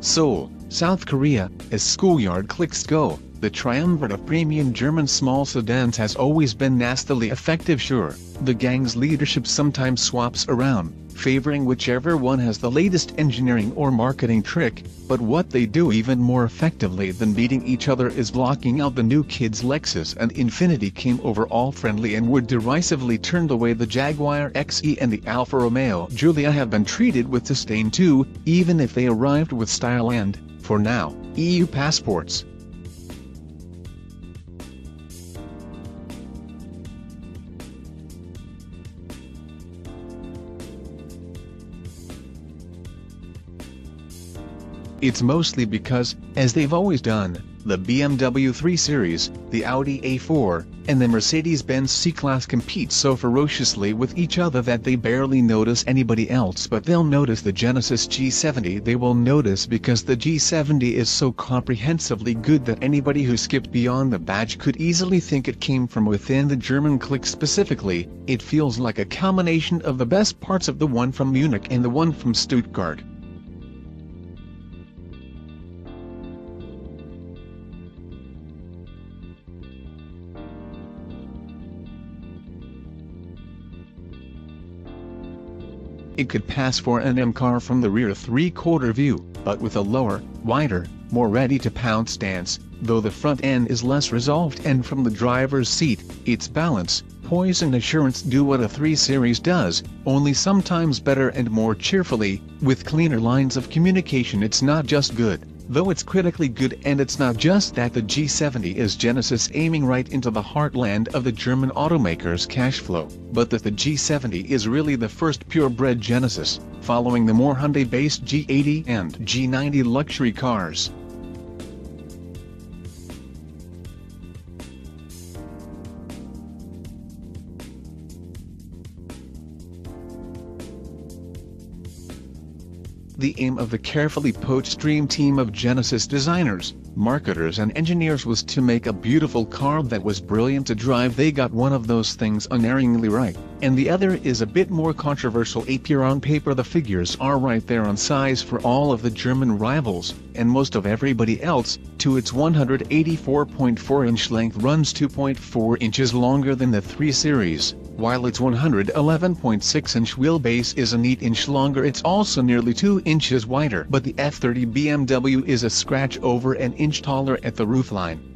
Seoul, South Korea, as schoolyard cliques go, the triumvirate of premium German small sedans has always been nastily effective. Sure, the gang's leadership sometimes swaps around, favoring whichever one has the latest engineering or marketing trick, but what they do even more effectively than beating each other is blocking out the new kids. Lexus and Infiniti came over all friendly and were derisively turned away. The Jaguar XE and the Alfa-Romeo Giulia have been treated with disdain too, even if they arrived with style and, for now, EU passports. It's mostly because, as they've always done, the BMW 3 Series, the Audi A4, and the Mercedes-Benz C-Class compete so ferociously with each other that they barely notice anybody else, but they'll notice the Genesis G70. They will notice because the G70 is so comprehensively good that anybody who skipped beyond the badge could easily think it came from within the German clique. Specifically, it feels like a combination of the best parts of the one from Munich and the one from Stuttgart. It could pass for an M car from the rear three-quarter view, but with a lower, wider, more ready-to-pounce stance, though the front end is less resolved, and from the driver's seat, its balance, poise and assurance do what a 3 Series does, only sometimes better and more cheerfully, with cleaner lines of communication. It's not just good, though it's critically good, and it's not just that. The G70 is Genesis aiming right into the heartland of the German automaker's cash flow, but that the G70 is really the first purebred Genesis, following the more Hyundai-based G80 and G90 luxury cars. The aim of the carefully poached dream team of Genesis designers, marketers and engineers was to make a beautiful car that was brilliant to drive. They got one of those things unerringly right, and the other is a bit more controversial. On paper the figures are right there on size for all of the German rivals, and most of everybody else, to its 184.4-inch length runs 2.4 inches longer than the 3 Series, while its 111.6-inch wheelbase is a neat inch longer. It's also nearly 2 inches wider, but the F30 BMW is a scratch over an inch taller at the roofline.